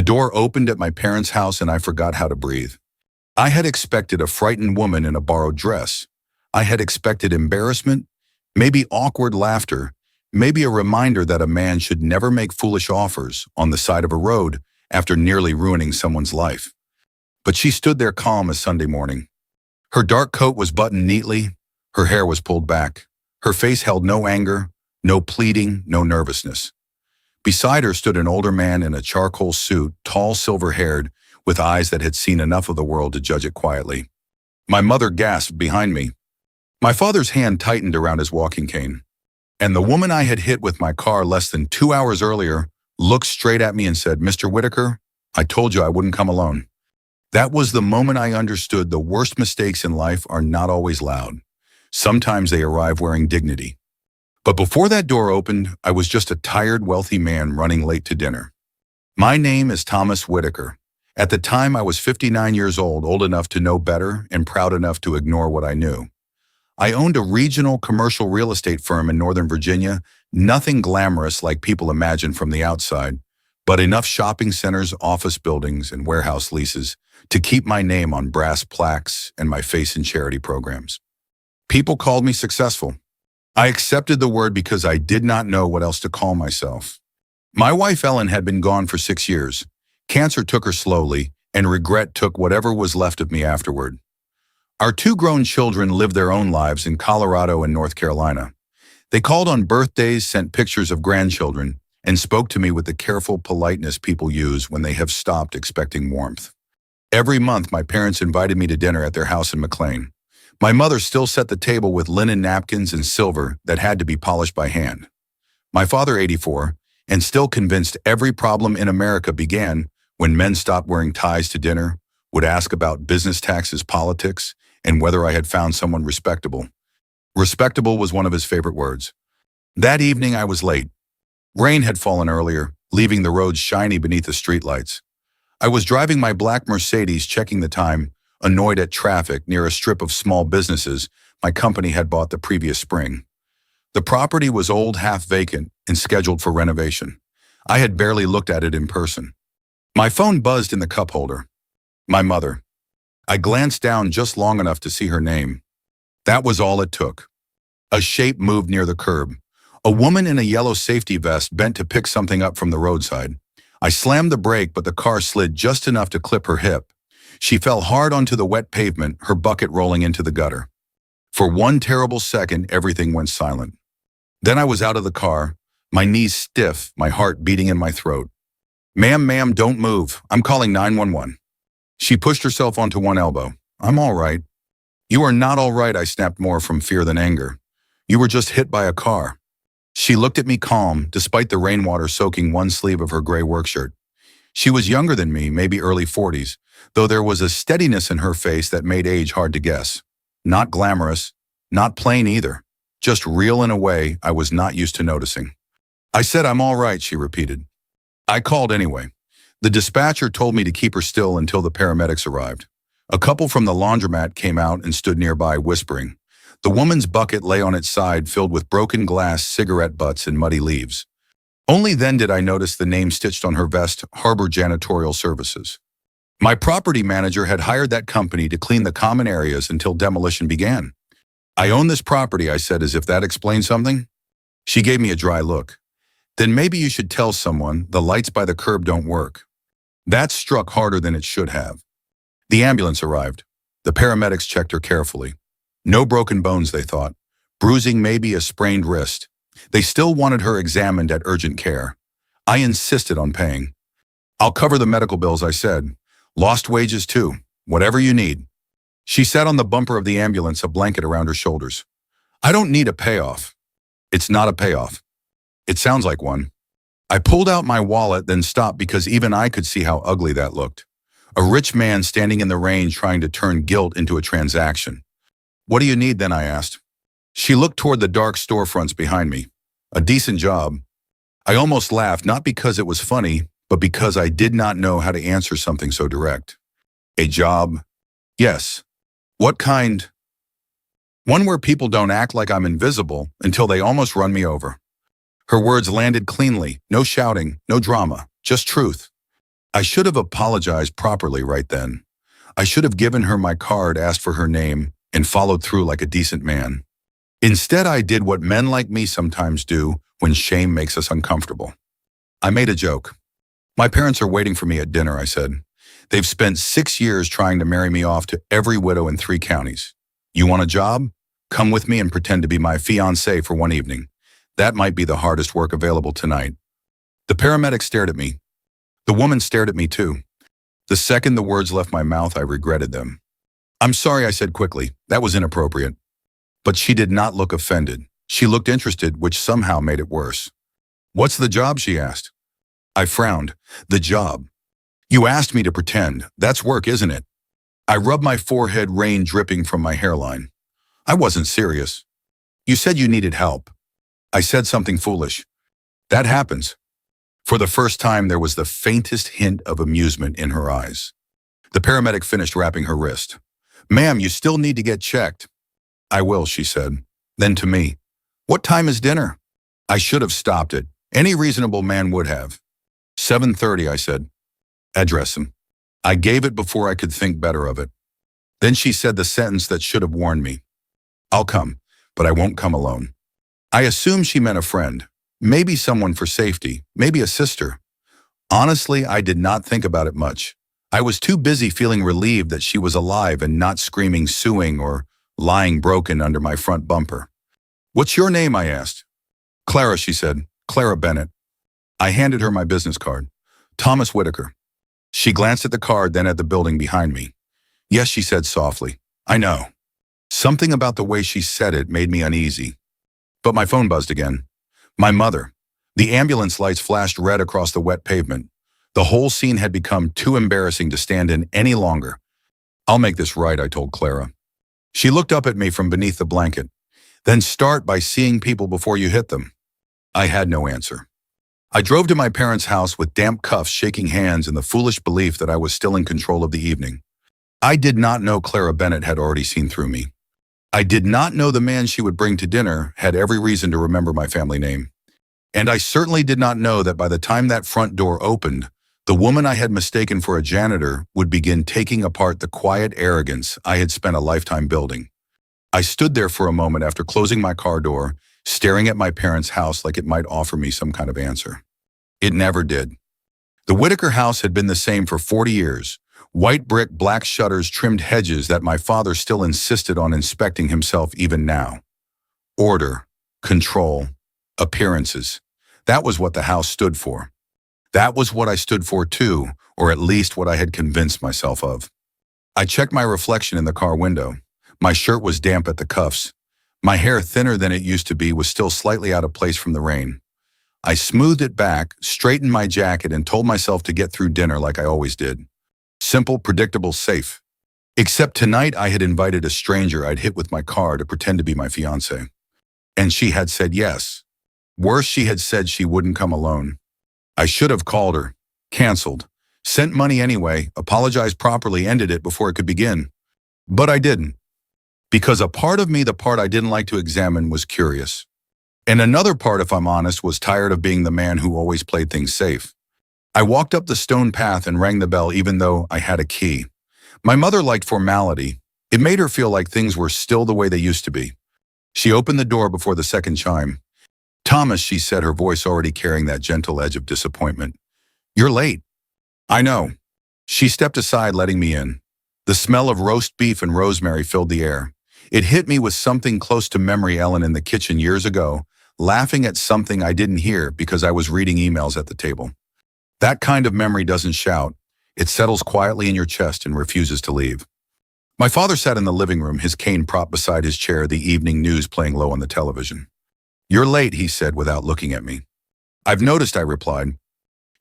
door opened at my parents' house and I forgot how to breathe. I had expected a frightened woman in a borrowed dress. I had expected embarrassment, maybe awkward laughter, maybe a reminder that a man should never make foolish offers on the side of a road after nearly ruining someone's life. But she stood there calm as Sunday morning. Her dark coat was buttoned neatly, her hair was pulled back. Her face held no anger, no pleading, no nervousness. Beside her stood an older man in a charcoal suit, tall, silver-haired, with eyes that had seen enough of the world to judge it quietly. My mother gasped behind me. My father's hand tightened around his walking cane. And the woman I had hit with my car less than 2 hours earlier looked straight at me and said, "Mr. Whitaker, I told you I wouldn't come alone." That was the moment I understood the worst mistakes in life are not always loud. Sometimes they arrive wearing dignity. But before that door opened, I was just a tired, wealthy man running late to dinner. My name is Thomas Whitaker. At the time, I was 59 years old enough to know better and proud enough to ignore what I knew. I owned a regional commercial real estate firm in Northern Virginia, nothing glamorous like people imagine from the outside, but enough shopping centers, office buildings, and warehouse leases to keep my name on brass plaques and my face in charity programs. People called me successful. I accepted the word because I did not know what else to call myself. My wife Ellen had been gone for 6 years. Cancer took her slowly, and regret took whatever was left of me afterward. Our 2 grown children lived their own lives in Colorado and North Carolina. They called on birthdays, sent pictures of grandchildren, and spoke to me with the careful politeness people use when they have stopped expecting warmth. Every month, my parents invited me to dinner at their house in McLean. My mother still set the table with linen napkins and silver that had to be polished by hand. My father, 84, and still convinced every problem in America began when men stopped wearing ties to dinner, would ask about business taxes, politics, and whether I had found someone respectable. Respectable was one of his favorite words. That evening, I was late. Rain had fallen earlier, leaving the roads shiny beneath the streetlights. I was driving my black Mercedes, checking the time, annoyed at traffic near a strip of small businesses my company had bought the previous spring. The property was old, half vacant, and scheduled for renovation. I had barely looked at it in person. My phone buzzed in the cup holder. My mother. I glanced down just long enough to see her name. That was all it took. A shape moved near the curb. A woman in a yellow safety vest bent to pick something up from the roadside. I slammed the brake, but the car slid just enough to clip her hip. She fell hard onto the wet pavement, her bucket rolling into the gutter. For one terrible second, everything went silent. Then I was out of the car, my knees stiff, my heart beating in my throat. Ma'am, don't move. I'm calling 911. She pushed herself onto one elbow. I'm all right. You are not all right, I snapped, more from fear than anger. You were just hit by a car. She looked at me calm, despite the rainwater soaking one sleeve of her gray work shirt. She was younger than me, maybe early 40s, though there was a steadiness in her face that made age hard to guess. Not glamorous, not plain either, just real in a way I was not used to noticing. I said, I'm all right, she repeated. I called anyway. The dispatcher told me to keep her still until the paramedics arrived. A couple from the laundromat came out and stood nearby, whispering. The woman's bucket lay on its side, filled with broken glass, cigarette butts, and muddy leaves. Only then did I notice the name stitched on her vest, Harbor Janitorial Services. My property manager had hired that company to clean the common areas until demolition began. I own this property, I said, as if that explained something. She gave me a dry look. Then maybe you should tell someone the lights by the curb don't work. That struck harder than it should have. The ambulance arrived. The paramedics checked her carefully. No broken bones, they thought. Bruising, maybe a sprained wrist. They still wanted her examined at urgent care. I insisted on paying. I'll cover the medical bills, I said. Lost wages too, whatever you need. She sat on the bumper of the ambulance, a blanket around her shoulders. I don't need a payoff. It's not a payoff. It sounds like one. I pulled out my wallet, then stopped because even I could see how ugly that looked. A rich man standing in the rain trying to turn guilt into a transaction. What do you need then, I asked. She looked toward the dark storefronts behind me. A decent job. I almost laughed, not because it was funny, but because I did not know how to answer something so direct. A job? Yes. What kind? One where people don't act like I'm invisible until they almost run me over. Her words landed cleanly, no shouting, no drama, just truth. I should have apologized properly right then. I should have given her my card, asked for her name, and followed through like a decent man. Instead, I did what men like me sometimes do when shame makes us uncomfortable. I made a joke. My parents are waiting for me at dinner, I said. They've spent 6 years trying to marry me off to every widow in 3 counties. You want a job? Come with me and pretend to be my fiancé for one evening. That might be the hardest work available tonight. The paramedic stared at me. The woman stared at me too. The second the words left my mouth, I regretted them. I'm sorry, I said quickly. That was inappropriate. But she did not look offended. She looked interested, which somehow made it worse. What's the job? She asked. I frowned. The job. You asked me to pretend. That's work, isn't it? I rubbed my forehead, rain dripping from my hairline. I wasn't serious. You said you needed help. I said something foolish. That happens. For the first time, there was the faintest hint of amusement in her eyes. The paramedic finished wrapping her wrist. Ma'am, you still need to get checked. I will, she said. Then to me, what time is dinner? I should have stopped it. Any reasonable man would have. 7:30, I said. Address him. I gave it before I could think better of it. Then she said the sentence that should have warned me. I'll come, but I won't come alone. I assumed she meant a friend, maybe someone for safety, maybe a sister. Honestly, I did not think about it much. I was too busy feeling relieved that she was alive and not screaming, suing, or lying broken under my front bumper. What's your name? I asked. Clara, she said. Clara Bennett. I handed her my business card. Thomas Whitaker. She glanced at the card, then at the building behind me. Yes, she said softly. I know. Something about the way she said it made me uneasy. But my phone buzzed again. My mother. The ambulance lights flashed red across the wet pavement. The whole scene had become too embarrassing to stand in any longer. I'll make this right, I told Clara. She looked up at me from beneath the blanket. Then start by seeing people before you hit them. I had no answer. I drove to my parents' house with damp cuffs, shaking hands, and the foolish belief that I was still in control of the evening. I did not know Clara Bennett had already seen through me. I did not know the man she would bring to dinner had every reason to remember my family name. And I certainly did not know that by the time that front door opened, the woman I had mistaken for a janitor would begin taking apart the quiet arrogance I had spent a lifetime building. I stood there for a moment after closing my car door, staring at my parents' house like it might offer me some kind of answer. It never did. The Whitaker house had been the same for 40 years. White brick, black shutters, trimmed hedges that my father still insisted on inspecting himself even now. Order, control, appearances. That was what the house stood for. That was what I stood for too, or at least what I had convinced myself of. I checked my reflection in the car window. My shirt was damp at the cuffs. My hair, thinner than it used to be, was still slightly out of place from the rain. I smoothed it back, straightened my jacket, and told myself to get through dinner like I always did. Simple, predictable, safe. Except tonight I had invited a stranger I'd hit with my car to pretend to be my fiancé. And she had said yes. Worse, she had said she wouldn't come alone. I should have called her, canceled, sent money anyway, apologized properly, ended it before it could begin. But I didn't. Because a part of me, the part I didn't like to examine, was curious. And another part, if I'm honest, was tired of being the man who always played things safe. I walked up the stone path and rang the bell even though I had a key. My mother liked formality. It made her feel like things were still the way they used to be. She opened the door before the second chime. Thomas, she said, her voice already carrying that gentle edge of disappointment. You're late. I know. She stepped aside, letting me in. The smell of roast beef and rosemary filled the air. It hit me with something close to memory. Ellen in the kitchen years ago, laughing at something I didn't hear because I was reading emails at the table. That kind of memory doesn't shout. It settles quietly in your chest and refuses to leave. My father sat in the living room, his cane propped beside his chair, the evening news playing low on the television. You're late, he said without looking at me. I've noticed, I replied.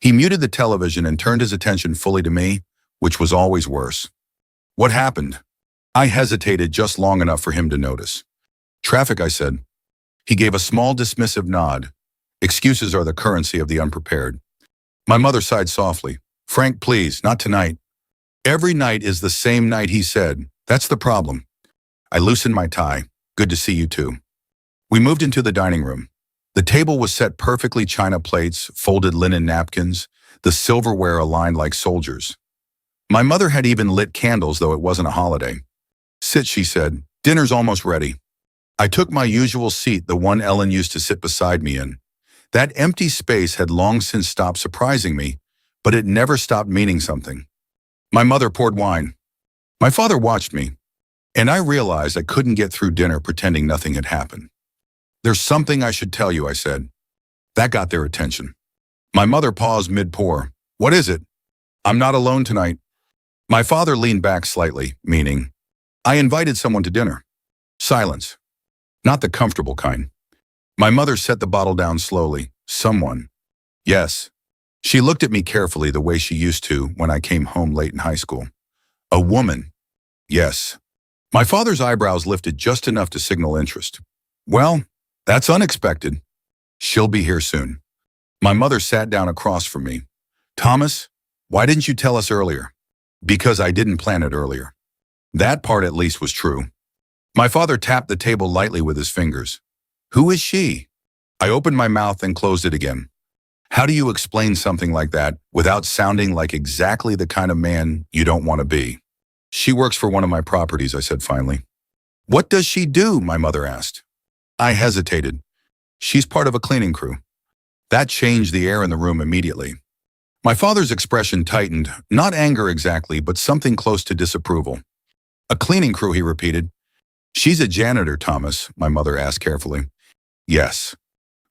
He muted the television and turned his attention fully to me, which was always worse. What happened? I hesitated just long enough for him to notice. Traffic, I said. He gave a small dismissive nod. Excuses are the currency of the unprepared. My mother sighed softly. Frank, please, not tonight. Every night is the same night, he said. That's the problem. I loosened my tie. Good to see you too. We moved into the dining room. The table was set perfectly, china plates, folded linen napkins. the silverware aligned like soldiers. My mother had even lit candles, though it wasn't a holiday. "Sit," she said. "Dinner's almost ready." I took my usual seat, the one Ellen used to sit beside me in. That empty space had long since stopped surprising me, but it never stopped meaning something. My mother poured wine. My father watched me, and I realized I couldn't get through dinner pretending nothing had happened. "There's something I should tell you," I said. That got their attention. My mother paused mid-pour. "What is it?" "I'm not alone tonight." My father leaned back slightly, meaning, "I invited someone to dinner." Silence. Not the comfortable kind. My mother set the bottle down slowly. "Someone." "Yes." She looked at me carefully, the way she used to when I came home late in high school. "A woman." "Yes." My father's eyebrows lifted just enough to signal interest. "Well, that's unexpected." "She'll be here soon." My mother sat down across from me. "Thomas, why didn't you tell us earlier?" "Because I didn't plan it earlier." That part at least was true. My father tapped the table lightly with his fingers. "Who is she?" I opened my mouth and closed it again. How do you explain something like that without sounding like exactly the kind of man you don't want to be? "She works for one of my properties," I said finally. "What does she do?" my mother asked. I hesitated. "She's part of a cleaning crew." That changed the air in the room immediately. My father's expression tightened, not anger exactly, but something close to disapproval. "A cleaning crew," he repeated. "She's a janitor, Thomas," my mother asked carefully. "Yes."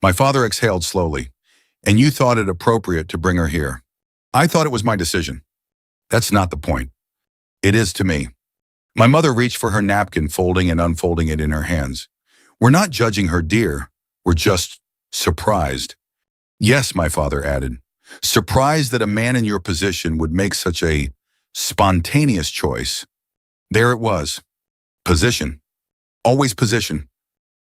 My father exhaled slowly. "And you thought it appropriate to bring her here?" "I thought it was my decision." "That's not the point." "It is to me." My mother reached for her napkin, folding and unfolding it in her hands. "We're not judging her, dear. We're just surprised." "Yes," my father added. "Surprised that a man in your position would make such a spontaneous choice." There it was. Position. Always position.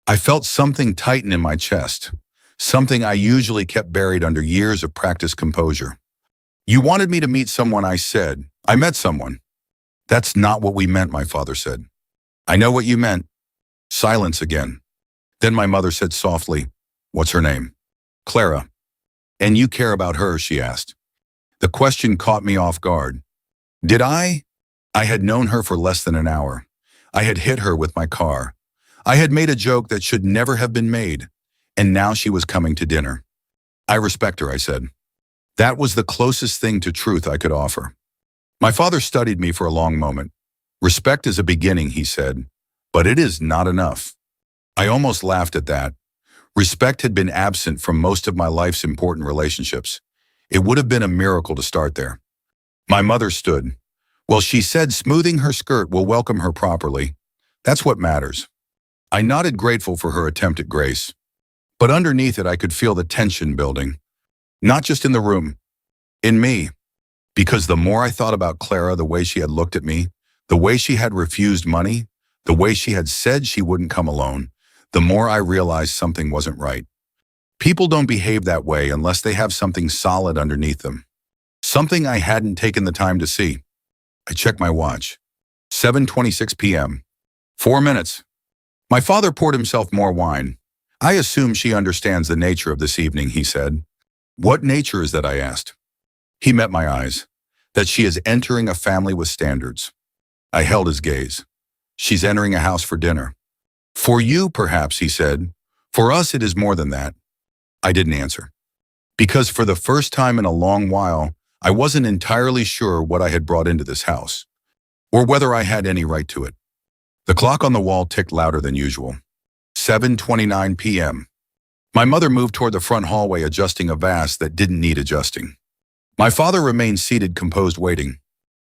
I felt something tighten in my chest, something I usually kept buried under years of practiced composure. "You wanted me to meet someone," I said. "I met someone." "That's not what we meant," my father said. "I know what you meant." Silence again. Then my mother said softly, "What's her name?" "Clara." "And you care about her?" she asked. The question caught me off guard. Did I? I had known her for less than an hour. I had hit her with my car. I had made a joke that should never have been made, and now she was coming to dinner. "I respect her," I said. That was the closest thing to truth I could offer. My father studied me for a long moment. "Respect is a beginning," he said, "but it is not enough." I almost laughed at that. Respect had been absent from most of my life's important relationships. It would have been a miracle to start there. My mother stood. "Well, she said smoothing her skirt will welcome her properly. That's what matters." I nodded, grateful for her attempt at grace. But underneath it, I could feel the tension building. Not just in the room, in me. Because the more I thought about Clara, the way she had looked at me, the way she had refused money, the way she had said she wouldn't come alone, the more I realized something wasn't right. People don't behave that way unless they have something solid underneath them. Something I hadn't taken the time to see. I checked my watch. 7:26 p.m. 4 minutes. My father poured himself more wine. "I assume she understands the nature of this evening," he said. "What nature is that?" I asked. He met my eyes. "That she is entering a family with standards." I held his gaze. "She's entering a house for dinner." "For you, perhaps," he said. "For us, it is more than that." I didn't answer. Because for the first time in a long while, I wasn't entirely sure what I had brought into this house, or whether I had any right to it. The clock on the wall ticked louder than usual. 7:29 p.m. My mother moved toward the front hallway, adjusting a vase that didn't need adjusting. My father remained seated, composed, waiting.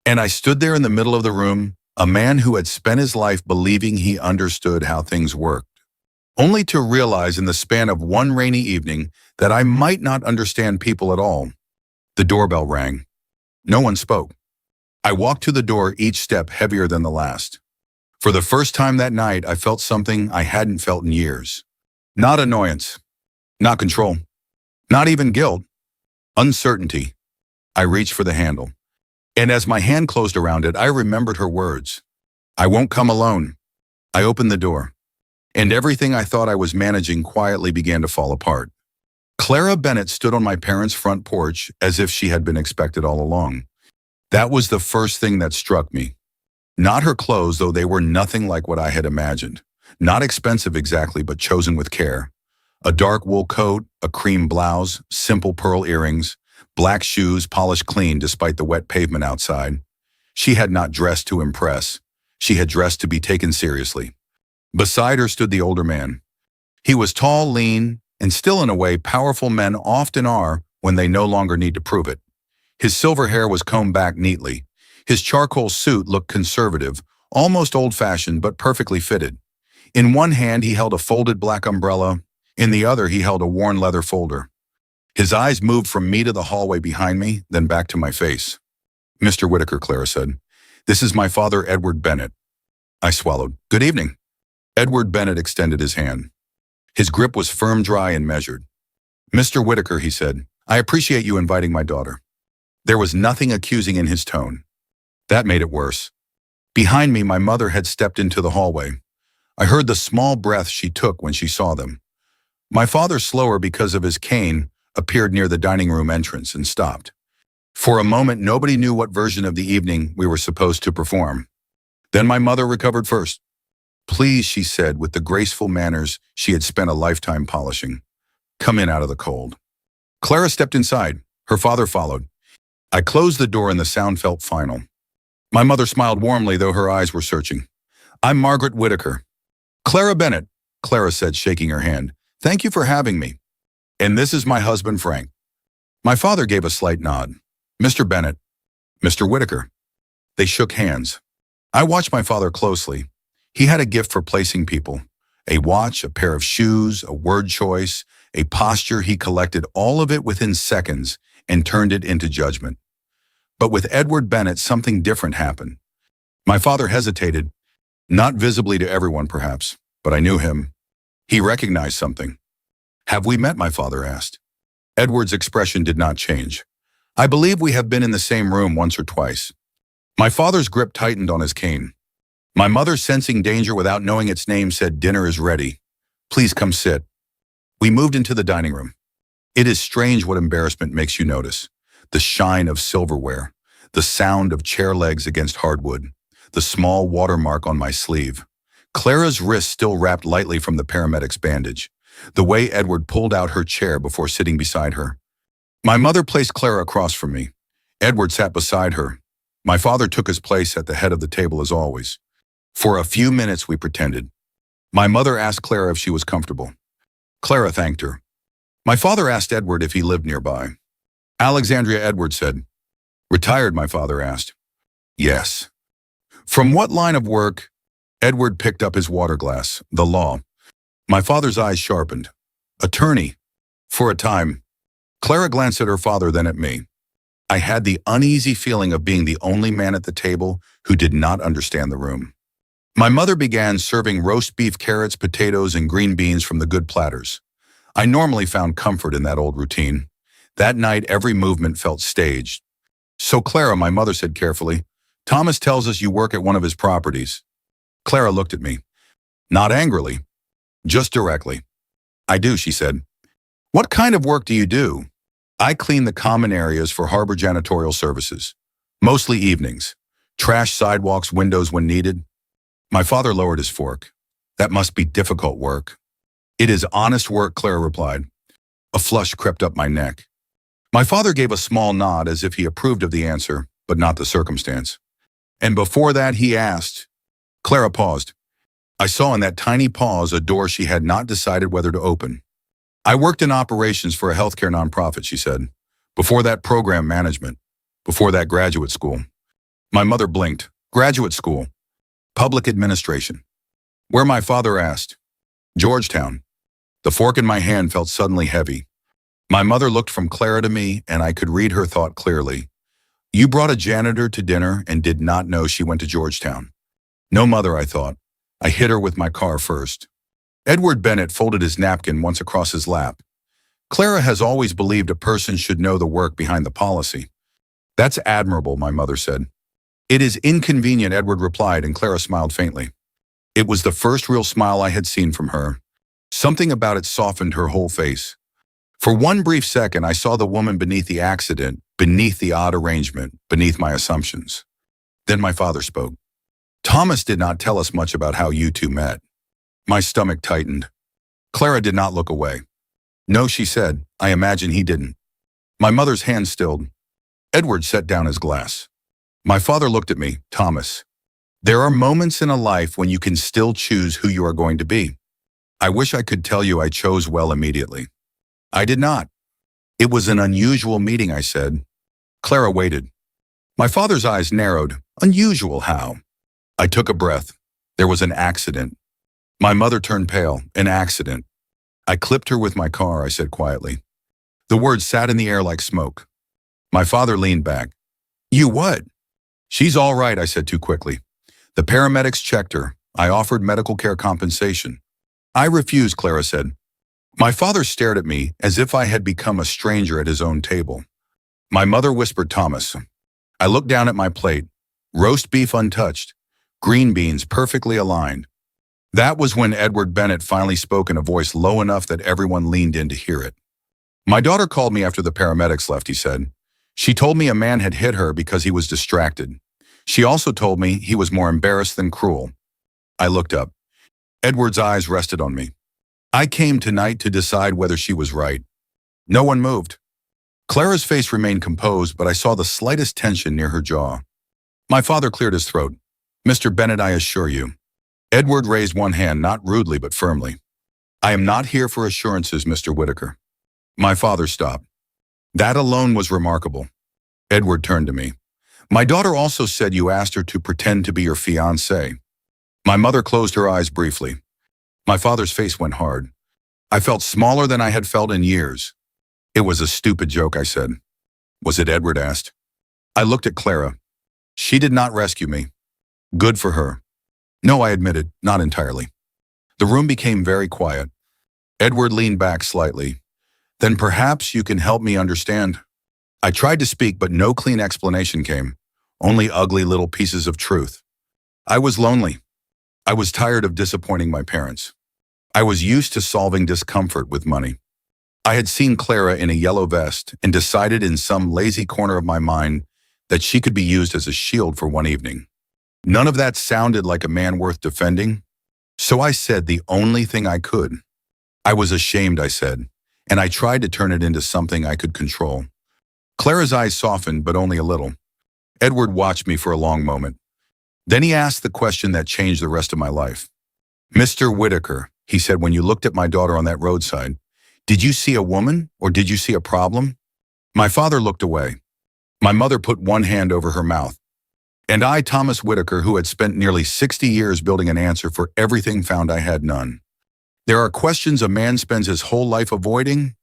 And I stood there in the middle of the room, a man who had spent his life believing he understood how things worked, only to realize in the span of one rainy evening that I might not understand people at all. The doorbell rang. No one spoke. I walked to the door, each step heavier than the last. For the first time that night, I felt something I hadn't felt in years. Not annoyance, not control, not even guilt. Uncertainty. I reached for the handle. And as my hand closed around it, I remembered her words. "I won't come alone." I opened the door. And everything I thought I was managing quietly began to fall apart. Clara Bennett stood on my parents' front porch as if she had been expected all along. That was the first thing that struck me. Not her clothes, though they were nothing like what I had imagined. Not expensive exactly, but chosen with care. A dark wool coat, a cream blouse, simple pearl earrings, black shoes polished clean despite the wet pavement outside. She had not dressed to impress. She had dressed to be taken seriously. Beside her stood the older man. He was tall, lean, and still in a way powerful men often are when they no longer need to prove it. His silver hair was combed back neatly. His charcoal suit looked conservative, almost old-fashioned but perfectly fitted. In one hand he held a folded black umbrella, in the other he held a worn leather folder. His eyes moved from me to the hallway behind me, then back to my face. "Mr. Whitaker," Clara said. "This is my father, Edward Bennett." I swallowed. "Good evening." Edward Bennett extended his hand. His grip was firm, dry, and measured. "Mr. Whitaker," he said, "I appreciate you inviting my daughter." There was nothing accusing in his tone. That made it worse. Behind me, my mother had stepped into the hallway. I heard the small breath she took when she saw them. My father, slower because of his cane, appeared near the dining room entrance and stopped. For a moment, nobody knew what version of the evening we were supposed to perform. Then my mother recovered first. "Please," she said with the graceful manners she had spent a lifetime polishing. "Come in out of the cold." Clara stepped inside. Her father followed. I closed the door and the sound felt final. My mother smiled warmly, though her eyes were searching. "I'm Margaret Whitaker." "Clara Bennett," Clara said, shaking her hand. "Thank you for having me. And this is my husband, Frank." My father gave a slight nod. "Mr. Bennett, Mr. Whitaker." They shook hands. I watched my father closely. He had a gift for placing people. A watch, a pair of shoes, a word choice, a posture. He collected all of it within seconds and turned it into judgment. But with Edward Bennett, something different happened. My father hesitated, not visibly to everyone perhaps, but I knew him. He recognized something. "Have we met?" my father asked. Edward's expression did not change. "I believe we have been in the same room once or twice." My father's grip tightened on his cane. My mother, sensing danger without knowing its name, said, "Dinner is ready. Please come sit." We moved into the dining room. It is strange what embarrassment makes you notice. The shine of silverware, the sound of chair legs against hardwood, the small watermark on my sleeve. Clara's wrist still wrapped lightly from the paramedic's bandage. The way Edward pulled out her chair before sitting beside her. My mother placed Clara across from me. Edward sat beside her. My father took his place at the head of the table as always. For a few minutes we pretended. My mother asked Clara if she was comfortable. Clara thanked her. My father asked Edward if he lived nearby. "Alexandria," Edward said. "Retired?" my father asked. "Yes." "From what line of work?" Edward picked up his water glass. "The law." My father's eyes sharpened. "Attorney." "For a time." Clara glanced at her father, then at me. I had the uneasy feeling of being the only man at the table who did not understand the room. My mother began serving roast beef, carrots, potatoes, and green beans from the good platters. I normally found comfort in that old routine. That night, every movement felt staged. "So Clara," my mother said carefully, "Thomas tells us you work at one of his properties." Clara looked at me. Not angrily, just directly. "I do," she said. "What kind of work do you do?" "I clean the common areas for harbor janitorial services. Mostly evenings. Trash sidewalks, windows when needed." My father lowered his fork. "That must be difficult work." "It is honest work," Clara replied. A flush crept up my neck. My father gave a small nod as if he approved of the answer, but not the circumstance. "And before that," he asked. Clara paused. I saw in that tiny pause a door she had not decided whether to open. "I worked in operations for a healthcare nonprofit," she said. "Before that, program management. Before that, graduate school." My mother blinked. "Graduate school?" "Public administration." "Where?" my father asked. "Georgetown." The fork in my hand felt suddenly heavy. My mother looked from Clara to me, and I could read her thought clearly. "You brought a janitor to dinner and did not know she went to Georgetown." "No, mother," I thought. I hit her with my car first. Edward Bennett folded his napkin once across his lap. "Clara has always believed a person should know the work behind the policy." "That's admirable," my mother said. "It is inconvenient," Edward replied, and Clara smiled faintly. It was the first real smile I had seen from her. Something about it softened her whole face. For one brief second, I saw the woman beneath the accident, beneath the odd arrangement, beneath my assumptions. Then my father spoke. Thomas did not tell us much about how you two met. My stomach tightened. Clara did not look away. No, she said. I imagine he didn't. My mother's hand stilled. Edward set down his glass. My father looked at me. Thomas, there are moments in a life when you can still choose who you are going to be. I wish I could tell you I chose well immediately. I did not. It was an unusual meeting, I said. Clara waited. My father's eyes narrowed. Unusual how? I took a breath. There was an accident. My mother turned pale. An accident. I clipped her with my car, I said quietly. The words sat in the air like smoke. My father leaned back. You what? She's all right, I said too quickly. The paramedics checked her. I offered medical care compensation. I refused, Clara said. My father stared at me as if I had become a stranger at his own table. My mother whispered, Thomas. I looked down at my plate. Roast beef untouched. Green beans perfectly aligned. That was when Edward Bennett finally spoke in a voice low enough that everyone leaned in to hear it. My daughter called me after the paramedics left, he said. She told me a man had hit her because he was distracted. She also told me he was more embarrassed than cruel. I looked up. Edward's eyes rested on me. I came tonight to decide whether she was right. No one moved. Clara's face remained composed, but I saw the slightest tension near her jaw. My father cleared his throat. Mr. Bennett, I assure you. Edward raised one hand, not rudely but firmly. I am not here for assurances, Mr. Whitaker. My father stopped. That alone was remarkable. Edward turned to me. My daughter also said you asked her to pretend to be your fiancé. My mother closed her eyes briefly. My father's face went hard. I felt smaller than I had felt in years. It was a stupid joke, I said. Was it? Edward asked. I looked at Clara. She did not rescue me. Good for her. No, I admitted, not entirely. The room became very quiet. Edward leaned back slightly. Then perhaps you can help me understand. I tried to speak, but no clean explanation came. Only ugly little pieces of truth. I was lonely. I was tired of disappointing my parents. I was used to solving discomfort with money. I had seen Clara in a yellow vest and decided in some lazy corner of my mind that she could be used as a shield for one evening. None of that sounded like a man worth defending, so I said the only thing I could. I was ashamed, I said, and I tried to turn it into something I could control. Clara's eyes softened, but only a little. Edward watched me for a long moment. Then he asked the question that changed the rest of my life. Mr. Whitaker, he said, when you looked at my daughter on that roadside, did you see a woman or did you see a problem? My father looked away. My mother put one hand over her mouth. And I, Thomas Whitaker, who had spent nearly 60 years building an answer for everything, found I had none. There are questions a man spends his whole life avoiding.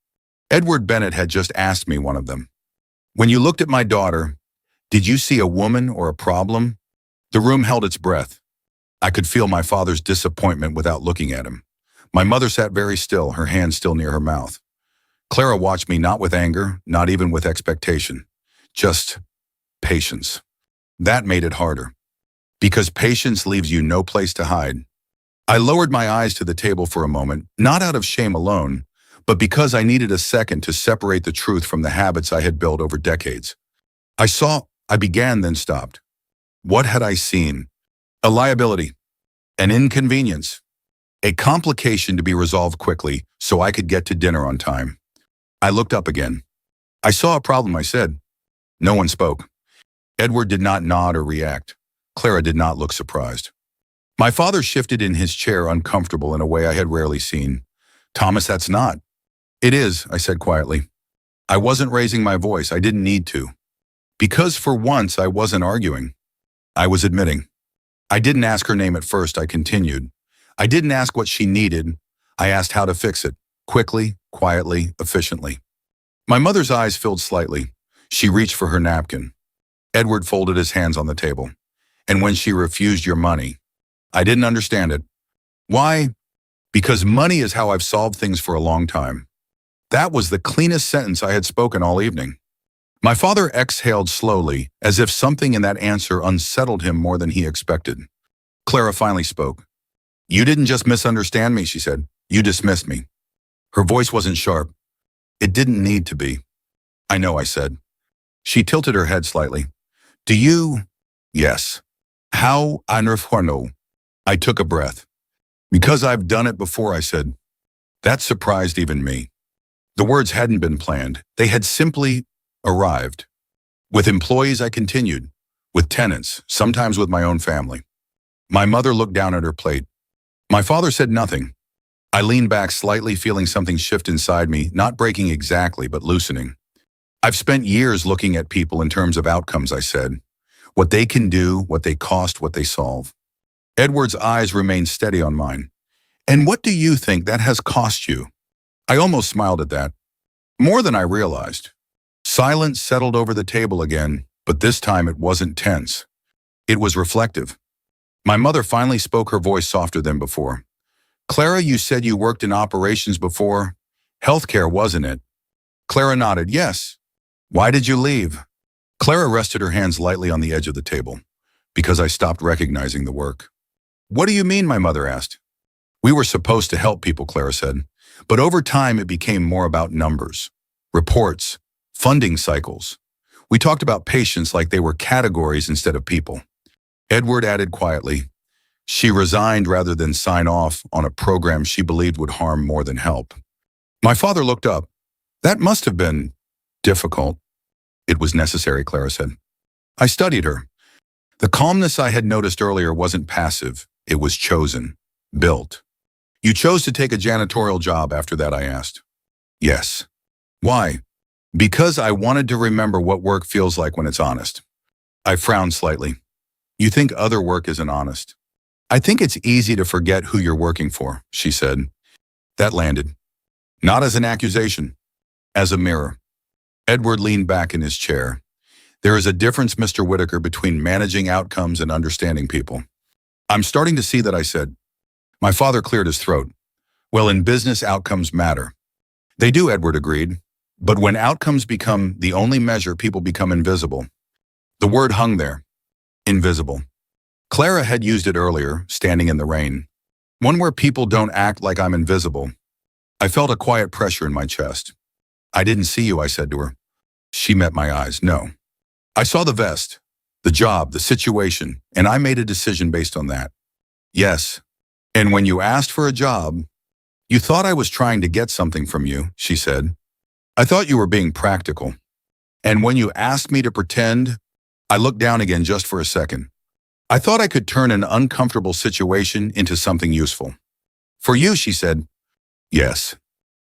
Edward Bennett had just asked me one of them. When you looked at my daughter, did you see a woman or a problem? The room held its breath. I could feel my father's disappointment without looking at him. My mother sat very still, her hand still near her mouth. Clara watched me not with anger, not even with expectation, just patience. That made it harder, because patience leaves you no place to hide. I lowered my eyes to the table for a moment, not out of shame alone, but because I needed a second to separate the truth from the habits I had built over decades. I began, then stopped. What had I seen? A liability, an inconvenience, a complication to be resolved quickly so I could get to dinner on time. I looked up again. I saw a problem, I said. No one spoke. Edward did not nod or react. Clara did not look surprised. My father shifted in his chair, uncomfortable in a way I had rarely seen. Thomas, that's not. It is, I said quietly. I wasn't raising my voice. I didn't need to. Because for once, I wasn't arguing. I was admitting. I didn't ask her name at first, I continued. I didn't ask what she needed. I asked how to fix it, quickly, quietly, efficiently. My mother's eyes filled slightly. She reached for her napkin. Edward folded his hands on the table. And when she refused your money, I didn't understand it. Why? Because money is how I've solved things for a long time. That was the cleanest sentence I had spoken all evening. My father exhaled slowly, as if something in that answer unsettled him more than he expected. Clara finally spoke. You didn't just misunderstand me, she said. You dismissed me. Her voice wasn't sharp. It didn't need to be. I know, I said. She tilted her head slightly. Do you? Yes. How no. I took a breath. Because I've done it before, I said. That surprised even me. The words hadn't been planned. They had simply arrived. With employees, I continued. With tenants, sometimes with my own family. My mother looked down at her plate. My father said nothing. I leaned back slightly, feeling something shift inside me, not breaking exactly, but loosening. I've spent years looking at people in terms of outcomes, I said. What they can do, what they cost, what they solve. Edward's eyes remained steady on mine. And what do you think that has cost you? I almost smiled at that. More than I realized. Silence settled over the table again, but this time it wasn't tense. It was reflective. My mother finally spoke, her voice softer than before. Clara, you said you worked in operations before. Healthcare, wasn't it? Clara nodded, yes. Why did you leave? Clara rested her hands lightly on the edge of the table, because I stopped recognizing the work. What do you mean, my mother asked. We were supposed to help people, Clara said, but over time it became more about numbers, reports, funding cycles. We talked about patients like they were categories instead of people. Edward added quietly, she resigned rather than sign off on a program she believed would harm more than help. My father looked up. That must have been difficult. It was necessary, Clara said. I studied her. The calmness I had noticed earlier wasn't passive. It was chosen, built. You chose to take a janitorial job after that, I asked. Yes. Why? Because I wanted to remember what work feels like when it's honest. I frowned slightly. You think other work isn't honest? I think it's easy to forget who you're working for, she said. That landed. Not as an accusation, as a mirror. Edward leaned back in his chair. There is a difference, Mr. Whitaker, between managing outcomes and understanding people. I'm starting to see that, I said. My father cleared his throat. Well, in business, outcomes matter. They do, Edward agreed. But when outcomes become the only measure, people become invisible. The word hung there. Invisible. Clara had used it earlier, standing in the rain. One where people don't act like I'm invisible. I felt a quiet pressure in my chest. I didn't see you, I said to her. She met my eyes. No. I saw the vest, the job, the situation, and I made a decision based on that. Yes. And when you asked for a job, you thought I was trying to get something from you, she said. I thought you were being practical. And when you asked me to pretend, I looked down again just for a second. I thought I could turn an uncomfortable situation into something useful. For you, she said. Yes.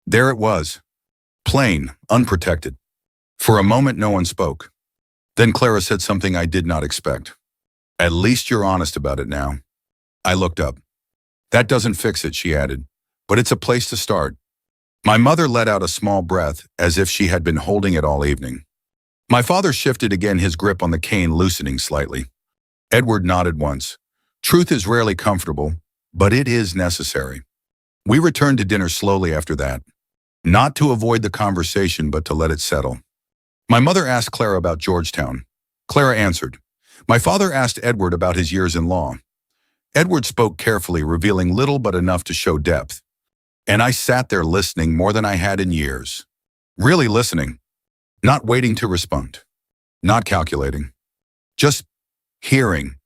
There it was. Plain, unprotected. For a moment, no one spoke. Then Clara said something I did not expect. At least you're honest about it now. I looked up. That doesn't fix it, she added, but it's a place to start. My mother let out a small breath as if she had been holding it all evening. My father shifted again, his grip on the cane loosening slightly. Edward nodded once. Truth is rarely comfortable, but it is necessary. We returned to dinner slowly after that, not to avoid the conversation, but to let it settle. My mother asked Clara about Georgetown. Clara answered. My father asked Edward about his years in law. Edward spoke carefully, revealing little but enough to show depth. And I sat there listening more than I had in years. Really listening. Not waiting to respond. Not calculating. Just hearing.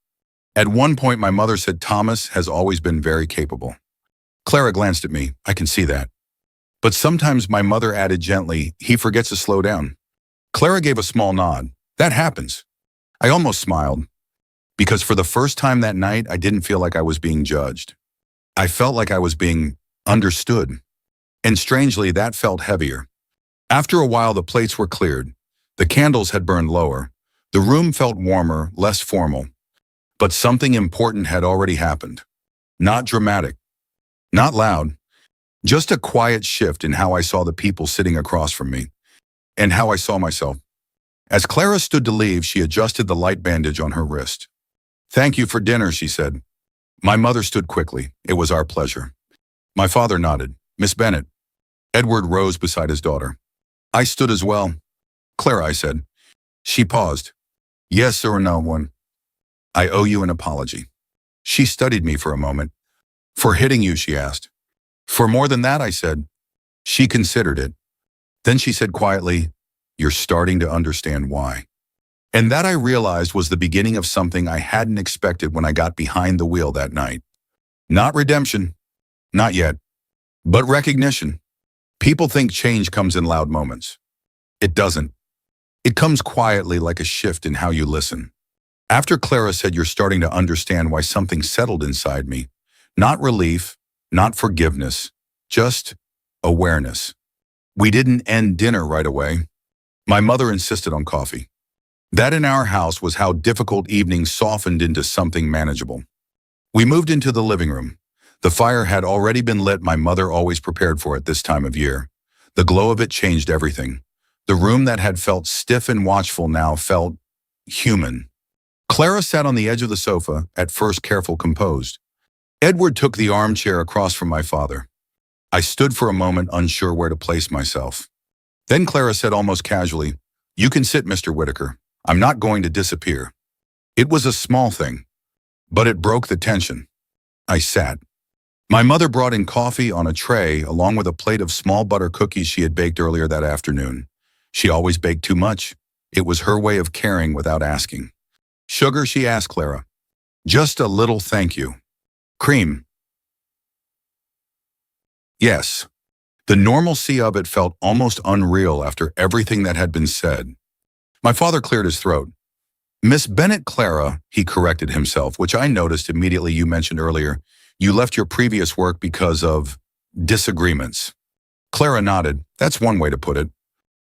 At one point, my mother said Thomas has always been very capable. Clara glanced at me. I can see that. But sometimes, my mother added gently, he forgets to slow down. Clara gave a small nod. That happens. I almost smiled. Because for the first time that night, I didn't feel like I was being judged. I felt like I was being understood. And strangely, that felt heavier. After a while, the plates were cleared. The candles had burned lower. The room felt warmer, less formal. But something important had already happened. Not dramatic. Not loud. Just a quiet shift in how I saw the people sitting across from me. And how I saw myself. As Clara stood to leave, she adjusted the light bandage on her wrist. Thank you for dinner, she said. My mother stood quickly. It was our pleasure. My father nodded. Miss Bennett. Edward rose beside his daughter. I stood as well. Clara, I said. She paused. Yes or no one. I owe you an apology. She studied me for a moment. For hitting you, she asked. For more than that, I said. She considered it. Then she said quietly, "You're starting to understand why." And that I realized was the beginning of something I hadn't expected when I got behind the wheel that night. Not redemption, not yet, but recognition. People think change comes in loud moments. It doesn't. It comes quietly like a shift in how you listen. After Clara said you're starting to understand why something settled inside me, not relief, not forgiveness, just awareness. We didn't end dinner right away. My mother insisted on coffee. That in our house was how difficult evenings softened into something manageable. We moved into the living room. The fire had already been lit. My mother always prepared for it this time of year. The glow of it changed everything. The room that had felt stiff and watchful now felt human. Clara sat on the edge of the sofa, at first careful, composed. Edward took the armchair across from my father. I stood for a moment, unsure where to place myself. Then Clara said almost casually, "You can sit, Mr. Whitaker. I'm not going to disappear." It was a small thing, but it broke the tension. I sat. My mother brought in coffee on a tray along with a plate of small butter cookies she had baked earlier that afternoon. She always baked too much. It was her way of caring without asking. "Sugar?" she asked Clara. "Just a little, thank you." "Cream?" "Yes." The normalcy of it felt almost unreal after everything that had been said. My father cleared his throat. "Miss Bennett Clara," he corrected himself, which I noticed immediately. "You mentioned earlier, you left your previous work because of disagreements." Clara nodded. "That's one way to put it."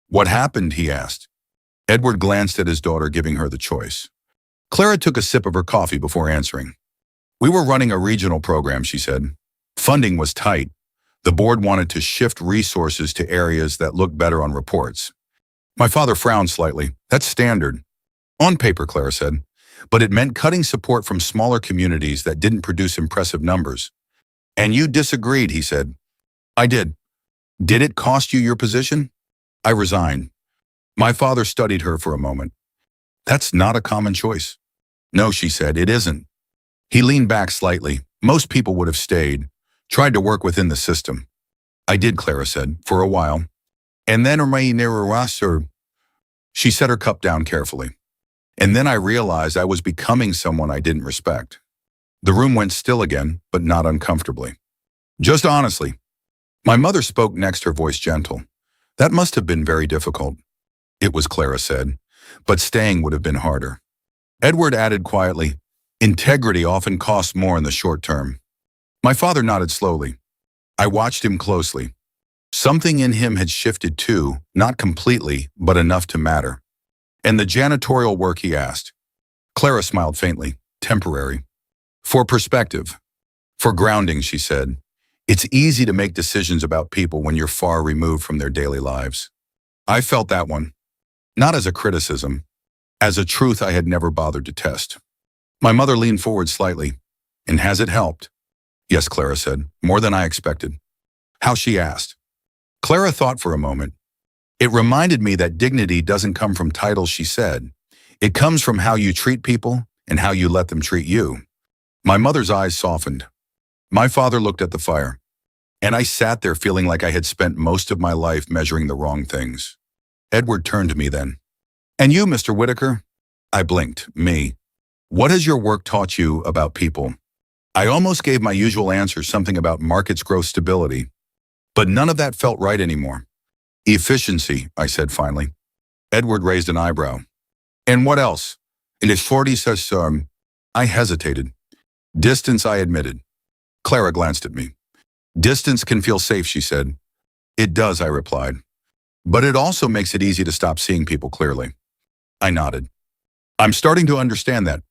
"What happened?" he asked. Edward glanced at his daughter, giving her the choice. Clara took a sip of her coffee before answering. "We were running a regional program," she said. "Funding was tight. The board wanted to shift resources to areas that looked better on reports." My father frowned slightly. "That's standard." "On paper," Clara said. "But it meant cutting support from smaller communities that didn't produce impressive numbers." "And you disagreed," he said. "I did." "Did it cost you your position?" "I resigned." My father studied her for a moment. "That's not a common choice." "No," she said, "it isn't." He leaned back slightly. "Most people would have stayed, tried to work within the system." "I did," Clara said, "for a while. And then she set her cup down carefully. "And then I realized I was becoming someone I didn't respect." The room went still again, but not uncomfortably. "Just honestly." My mother spoke next, her voice gentle. "That must have been very difficult." "It was," Clara said, "but staying would have been harder." Edward added quietly, "Integrity often costs more in the short term." My father nodded slowly. I watched him closely. Something in him had shifted too, not completely, but enough to matter. "And the janitorial work?" he asked. Clara smiled faintly. "Temporary. For perspective. For grounding," she said. "It's easy to make decisions about people when you're far removed from their daily lives." I felt that one. Not as a criticism, as a truth I had never bothered to test. My mother leaned forward slightly. "And has it helped?" "Yes," Clara said, "more than I expected." "How?" she asked. Clara thought for a moment. "It reminded me that dignity doesn't come from titles," she said. "It comes from how you treat people and how you let them treat you." My mother's eyes softened. My father looked at the fire. And I sat there feeling like I had spent most of my life measuring the wrong things. Edward turned to me then. "And you, Mr. Whitaker?" I blinked. "Me. What has your work taught you about people?" I almost gave my usual answer, something about markets growth stability. But none of that felt right anymore. "Efficiency," I said finally. Edward raised an eyebrow. "And what else?" "In his 40s, I hesitated. "Distance," I admitted. Clara glanced at me. "Distance can feel safe," she said. "It does," I replied. "But it also makes it easy to stop seeing people clearly." I nodded. "I'm starting to understand that."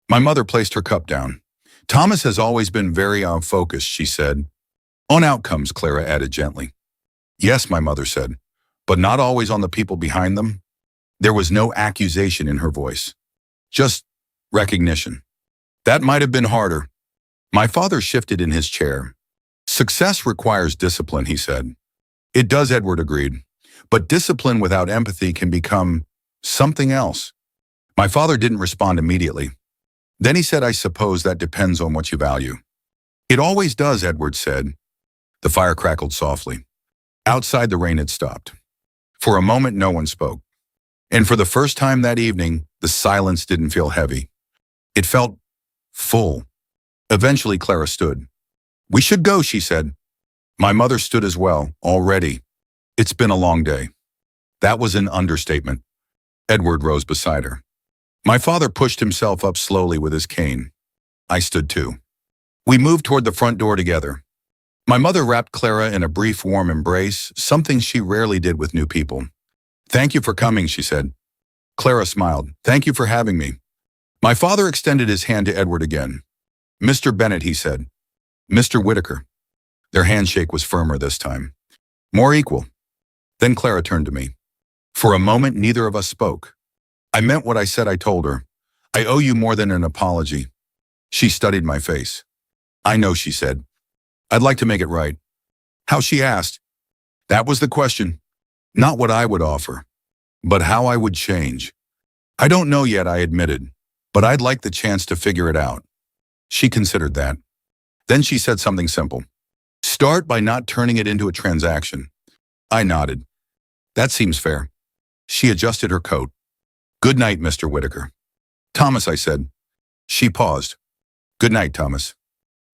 My mother placed her cup down. "Thomas has always been very focused," she said. "On outcomes," Clara added gently. "Yes," my mother said, "but not always on the people behind them." There was no accusation in her voice, just recognition. "That might have been harder." My father shifted in his chair. "Success requires discipline," he said. "It does," Edward agreed. "But discipline without empathy can become something else." My father didn't respond immediately. Then he said, "I suppose that depends on what you value." "It always does," Edward said. The fire crackled softly. Outside, the rain had stopped. For a moment, no one spoke. And for the first time that evening, the silence didn't feel heavy. It felt full. Eventually, Clara stood. "We should go," she said. My mother stood as well, already. "It's been a long day." That was an understatement. Edward rose beside her. My father pushed himself up slowly with his cane. I stood too. We moved toward the front door together. My mother wrapped Clara in a brief, warm embrace, something she rarely did with new people. "Thank you for coming," she said. Clara smiled. "Thank you for having me." My father extended his hand to Edward again. "Mr. Bennett," he said. "Mr. Whitaker." Their handshake was firmer this time. More equal. Then Clara turned to me. For a moment, neither of us spoke. I meant what I said. I told her. "I owe you more than an apology." She studied my face. "I know," she said. "I'd like to make it right." How, she asked. That was the question. Not what I would offer, but how I would change. "I don't know yet," I admitted, "but I'd like the chance to figure it out." She considered that. Then she said something simple. "Start by not turning it into a transaction." I nodded. "That seems fair." She adjusted her coat. "Good night, Mr. Whitaker." "Thomas," I said. She paused. "Good night, Thomas."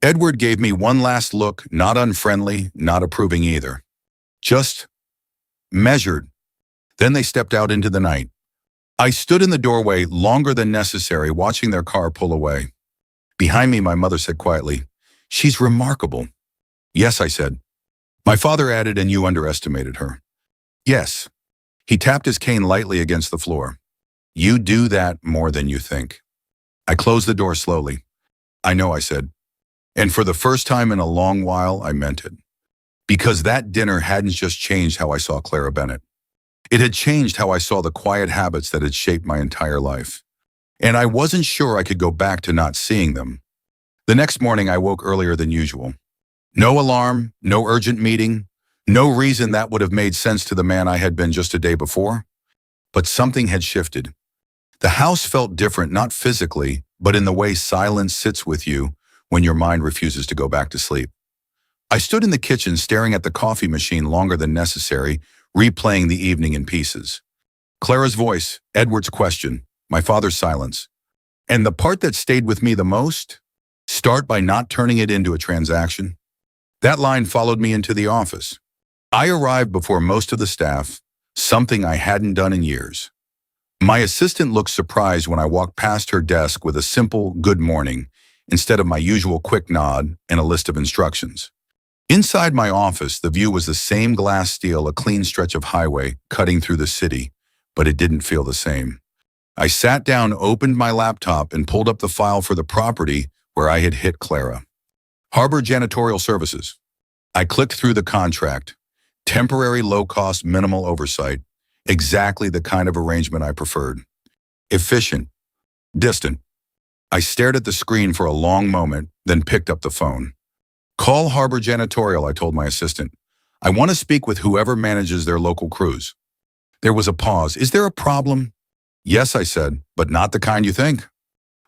Edward gave me one last look, not unfriendly, not approving either. Just measured. Then they stepped out into the night. I stood in the doorway longer than necessary, watching their car pull away. Behind me, my mother said quietly, "She's remarkable." "Yes," I said. My father added, "And you underestimated her." "Yes." He tapped his cane lightly against the floor. "You do that more than you think." I closed the door slowly. "I know," I said. And for the first time in a long while, I meant it. Because that dinner hadn't just changed how I saw Clara Bennett. It had changed how I saw the quiet habits that had shaped my entire life. And I wasn't sure I could go back to not seeing them. The next morning, I woke earlier than usual. No alarm, no urgent meeting, no reason that would have made sense to the man I had been just a day before. But something had shifted. The house felt different, not physically, but in the way silence sits with you when your mind refuses to go back to sleep. I stood in the kitchen staring at the coffee machine longer than necessary, replaying the evening in pieces. Clara's voice, Edward's question, my father's silence. And the part that stayed with me the most? Start by not turning it into a transaction. That line followed me into the office. I arrived before most of the staff, something I hadn't done in years. My assistant looked surprised when I walked past her desk with a simple "good morning" instead of my usual quick nod and a list of instructions. Inside my office, the view was the same glass steel, a clean stretch of highway cutting through the city, but it didn't feel the same. I sat down, opened my laptop, and pulled up the file for the property where I had hit Clara. Harbor Janitorial Services. I clicked through the contract. Temporary, low-cost, minimal oversight. Exactly the kind of arrangement I preferred. Efficient. Distant. I stared at the screen for a long moment, then picked up the phone. "Call Harbor Janitorial," I told my assistant. "I want to speak with whoever manages their local crews." There was a pause. "Is there a problem?" "Yes," I said, "but not the kind you think."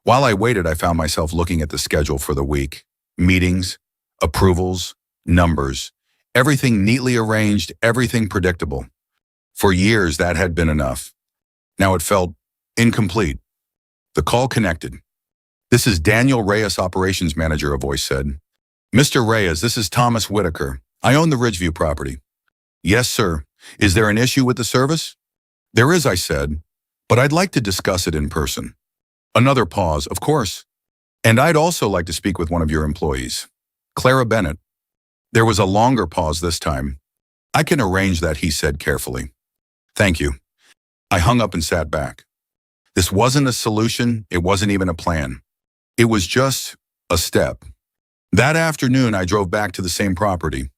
While I waited, I found myself looking at the schedule for the week. Meetings, approvals, numbers. Everything neatly arranged, everything predictable. For years, that had been enough. Now it felt incomplete. The call connected. "This is Daniel Reyes, Operations Manager," a voice said. "Mr. Reyes, this is Thomas Whitaker. I own the Ridgeview property." "Yes, sir. Is there an issue with the service?" "There is," I said, "but I'd like to discuss it in person." Another pause. "Of course. And I'd also like to speak with one of your employees, Clara Bennett." There was a longer pause this time. "I can arrange that," he said carefully. "Thank you." I hung up and sat back. This wasn't a solution. It wasn't even a plan. It was just a step. That afternoon, I drove back to the same property.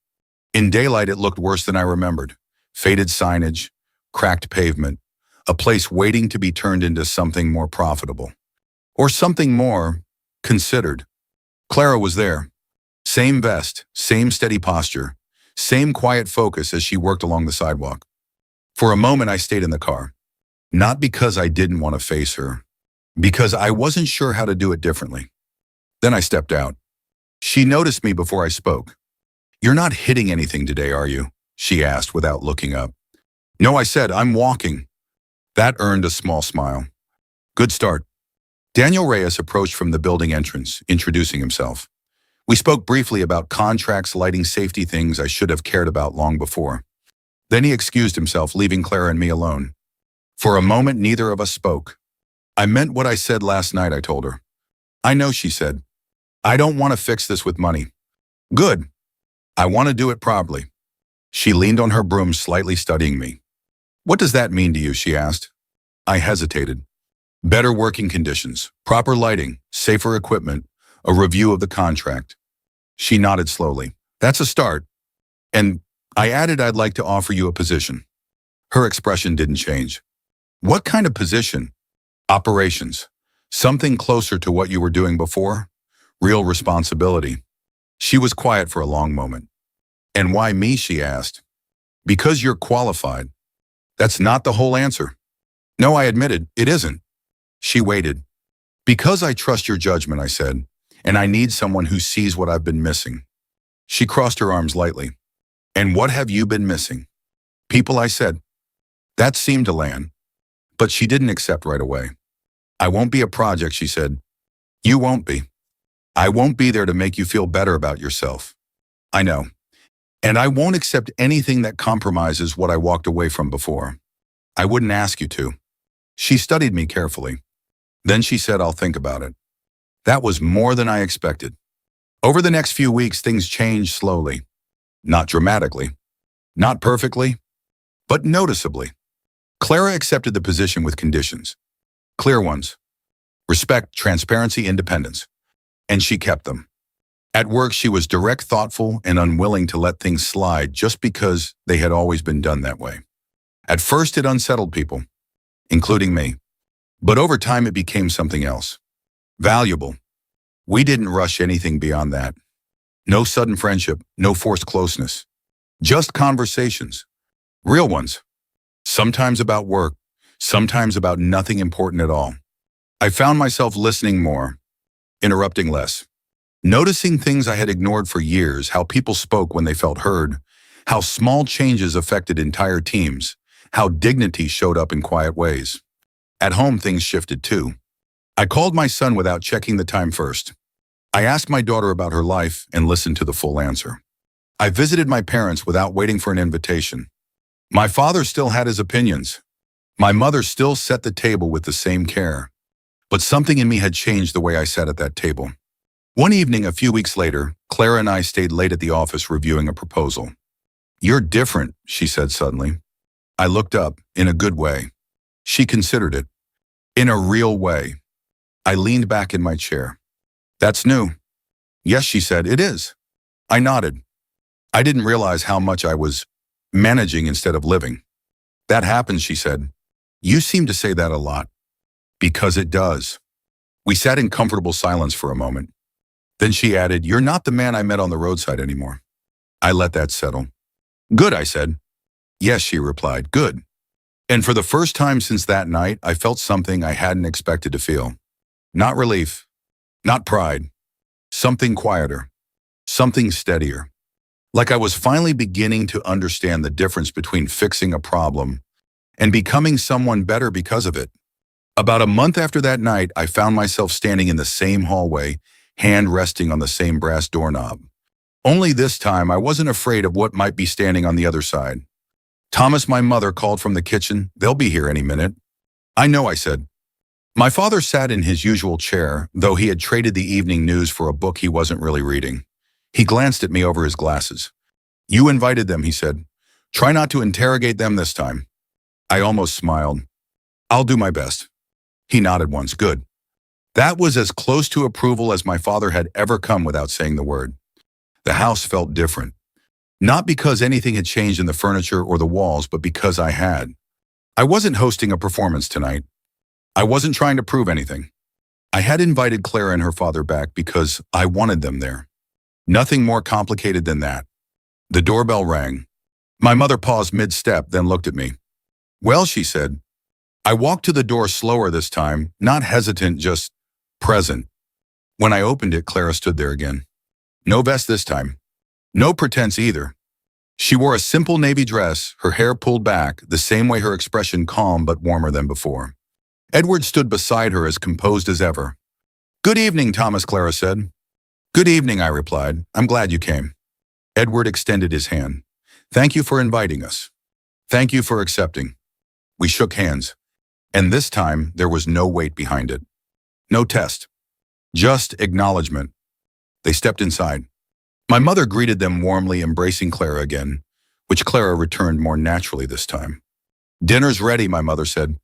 In daylight, it looked worse than I remembered. Faded signage, cracked pavement, a place waiting to be turned into something more profitable. Or something more considered. Clara was there. Same vest, same steady posture, same quiet focus as she worked along the sidewalk. For a moment, I stayed in the car. Not because I didn't want to face her, because I wasn't sure how to do it differently. Then I stepped out. She noticed me before I spoke. "You're not hitting anything today, are you?" she asked without looking up. No, I said, I'm walking. That earned a small smile. Good start. Daniel Reyes approached from the building entrance, introducing himself. We spoke briefly about contracts, lighting, safety, things I should have cared about long before. Then he excused himself, leaving Clara and me alone. For a moment, neither of us spoke. I meant what I said last night, I told her. I know, she said. I don't want to fix this with money. Good. I want to do it properly. She leaned on her broom, slightly studying me. What does that mean to you, she asked. I hesitated. Better working conditions, proper lighting, safer equipment, a review of the contract. She nodded slowly. That's a start. And I added I'd like to offer you a position. Her expression didn't change. What kind of position? Operations. Something closer to what you were doing before? Real responsibility. She was quiet for a long moment. And why me, she asked. Because you're qualified. That's not the whole answer. No, I admitted, it isn't. She waited. Because I trust your judgment, I said, and I need someone who sees what I've been missing. She crossed her arms lightly. And what have you been missing? People, I said. That seemed to land. But she didn't accept right away. I won't be a project, she said. You won't be. I won't be there to make you feel better about yourself. I know. And I won't accept anything that compromises what I walked away from before. I wouldn't ask you to. She studied me carefully. Then she said, I'll think about it. That was more than I expected. Over the next few weeks, things changed slowly. Not dramatically. Not perfectly. But noticeably. Clara accepted the position with conditions. Clear ones. Respect, transparency, independence. And she kept them. At work, she was direct, thoughtful, and unwilling to let things slide just because they had always been done that way. At first, it unsettled people, including me. But over time, it became something else. Valuable. We didn't rush anything beyond that. No sudden friendship, no forced closeness. Just conversations. Real ones. Sometimes about work, sometimes about nothing important at all. I found myself listening more, interrupting less. Noticing things I had ignored for years, how people spoke when they felt heard, how small changes affected entire teams, how dignity showed up in quiet ways. At home, things shifted too. I called my son without checking the time first. I asked my daughter about her life and listened to the full answer. I visited my parents without waiting for an invitation. My father still had his opinions. My mother still set the table with the same care. But something in me had changed the way I sat at that table. One evening, a few weeks later, Clara and I stayed late at the office reviewing a proposal. You're different, she said suddenly. I looked up, in a good way. She considered it. In a real way. I leaned back in my chair. That's new. Yes, she said, it is. I nodded. I didn't realize how much I was managing instead of living. That happens, she said. You seem to say that a lot. Because it does. We sat in comfortable silence for a moment. Then she added, you're not the man I met on the roadside anymore. I let that settle. Good, I said. Yes, she replied, good. And for the first time since that night, I felt something I hadn't expected to feel. Not relief, not pride, something quieter, something steadier. Like I was finally beginning to understand the difference between fixing a problem and becoming someone better because of it. About a month after that night, I found myself standing in the same hallway, hand resting on the same brass doorknob. Only this time, I wasn't afraid of what might be standing on the other side. Thomas, my mother, called from the kitchen. They'll be here any minute. I know, I said. My father sat in his usual chair, though he had traded the evening news for a book he wasn't really reading. He glanced at me over his glasses. You invited them, he said. Try not to interrogate them this time. I almost smiled. I'll do my best. He nodded once. Good. That was as close to approval as my father had ever come without saying the word. The house felt different. Not because anything had changed in the furniture or the walls, but because I had. I wasn't hosting a performance tonight. I wasn't trying to prove anything. I had invited Clara and her father back because I wanted them there. Nothing more complicated than that. The doorbell rang. My mother paused mid-step, then looked at me. Well, she said. I walked to the door slower this time, not hesitant, just present. When I opened it, Clara stood there again. No vest this time. No pretense either. She wore a simple navy dress, her hair pulled back, the same way her expression calm but warmer than before. Edward stood beside her as composed as ever. "Good evening, Thomas," Clara said. "Good evening," I replied. "I'm glad you came." Edward extended his hand. "Thank you for inviting us. Thank you for accepting." We shook hands, and this time there was no weight behind it. No test. Just acknowledgement. They stepped inside. My mother greeted them warmly, embracing Clara again, which Clara returned more naturally this time. "Dinner's ready," my mother said.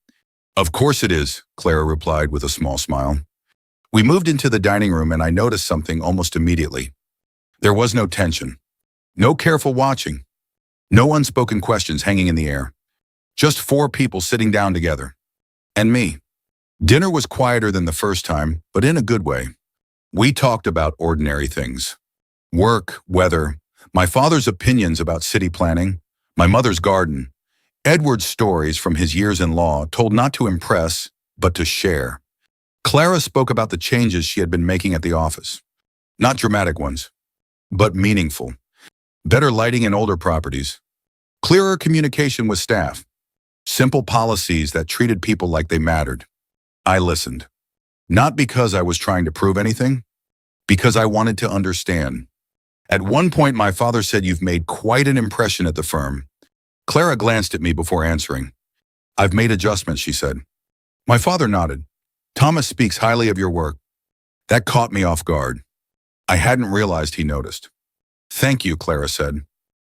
"Of course it is," Clara replied with a small smile. We moved into the dining room and I noticed something almost immediately. There was no tension, no careful watching, no unspoken questions hanging in the air. Just four people sitting down together. And me. Dinner was quieter than the first time, but in a good way. We talked about ordinary things. Work, weather, my father's opinions about city planning, my mother's garden, Edward's stories from his years in law, told not to impress, but to share. Clara spoke about the changes she had been making at the office. Not dramatic ones, but meaningful. Better lighting in older properties. Clearer communication with staff. Simple policies that treated people like they mattered. I listened. Not because I was trying to prove anything, because I wanted to understand. At one point, my father said, "You've made quite an impression at the firm." Clara glanced at me before answering. "I've made adjustments," she said. My father nodded. "Thomas speaks highly of your work." That caught me off guard. I hadn't realized he noticed. "Thank you," Clara said.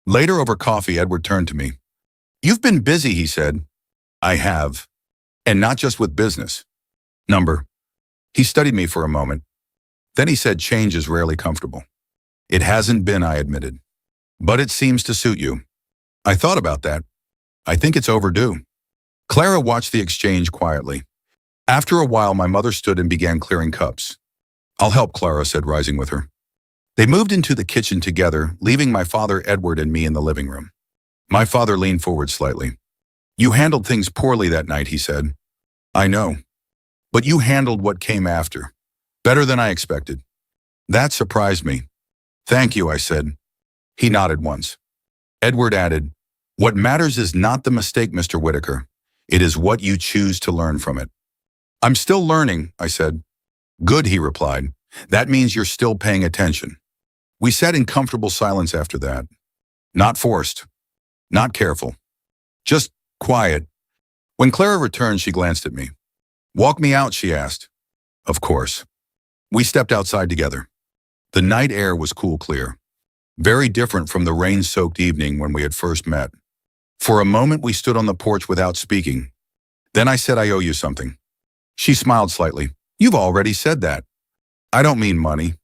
Later over coffee, Edward turned to me. "You've been busy," he said. "I have. And not just with business. Number." He studied me for a moment. Then he said, "Change is rarely comfortable." "It hasn't been," I admitted. "But it seems to suit you." I thought about that. I think it's overdue. Clara watched the exchange quietly. After a while, my mother stood and began clearing cups. "I'll help," Clara said, rising with her. They moved into the kitchen together, leaving my father, Edward, and me in the living room. My father leaned forward slightly. "You handled things poorly that night," he said. "I know. But you handled what came after. Better than I expected." That surprised me. "Thank you," I said. He nodded once. Edward added, "What matters is not the mistake, Mr. Whitaker. It is what you choose to learn from it." "I'm still learning," I said. "Good," he replied. "That means you're still paying attention." We sat in comfortable silence after that. Not forced. Not careful. Just quiet. When Clara returned, she glanced at me. "Walk me out," she asked. Of course. We stepped outside together. The night air was cool, clear. Very different from the rain-soaked evening when we had first met. For a moment, we stood on the porch without speaking. Then I said, "I owe you something." She smiled slightly. "You've already said that." "I don't mean money."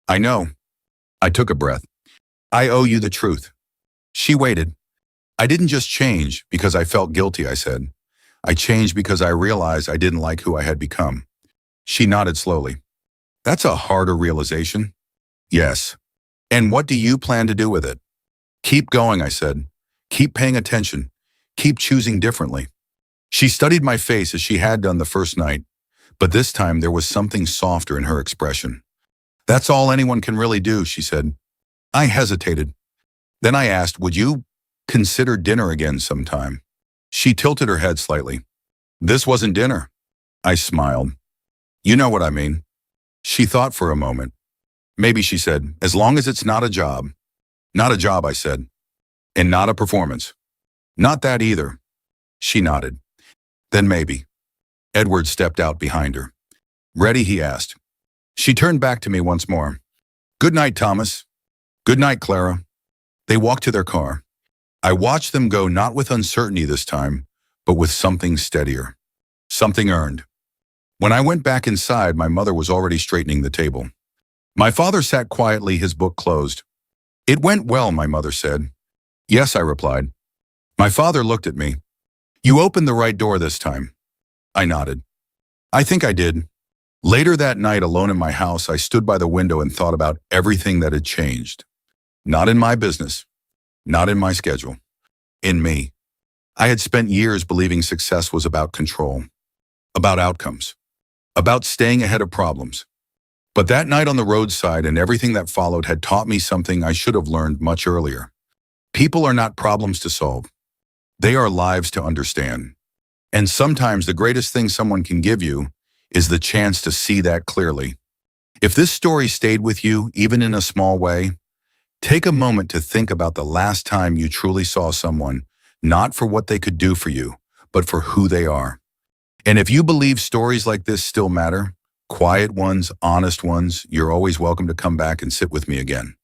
"I know." I took a breath. "I owe you the truth." She waited. "I didn't just change because I felt guilty," I said. "I changed because I realized I didn't like who I had become." She nodded slowly. "That's a harder realization." "Yes." "And what do you plan to do with it?" "Keep going," I said. "Keep paying attention. Keep choosing differently." She studied my face as she had done the first night, but this time there was something softer in her expression. "That's all anyone can really do," she said. I hesitated. Then I asked, "Would you consider dinner again sometime?" She tilted her head slightly. "This wasn't dinner." I smiled. "You know what I mean." She thought for a moment. "Maybe," she said, "as long as it's not a job." "Not a job," I said. "And not a performance." "Not that either." She nodded. "Then maybe." Edward stepped out behind her. "Ready?" he asked. She turned back to me once more. "Good night, Thomas." "Good night, Clara." They walked to their car. I watched them go, not with uncertainty this time, but with something steadier. Something earned. When I went back inside, my mother was already straightening the table. My father sat quietly, his book closed. "It went well," my mother said. "Yes," I replied. My father looked at me. "You opened the right door this time." I nodded. "I think I did." Later that night, alone in my house, I stood by the window and thought about everything that had changed. Not in my business. Not in my schedule. In me. I had spent years believing success was about control. About outcomes. About staying ahead of problems. But that night on the roadside and everything that followed had taught me something I should have learned much earlier. People are not problems to solve. They are lives to understand. And sometimes the greatest thing someone can give you is the chance to see that clearly. If this story stayed with you, even in a small way, take a moment to think about the last time you truly saw someone, not for what they could do for you, but for who they are. And if you believe stories like this still matter, quiet ones, honest ones, you're always welcome to come back and sit with me again.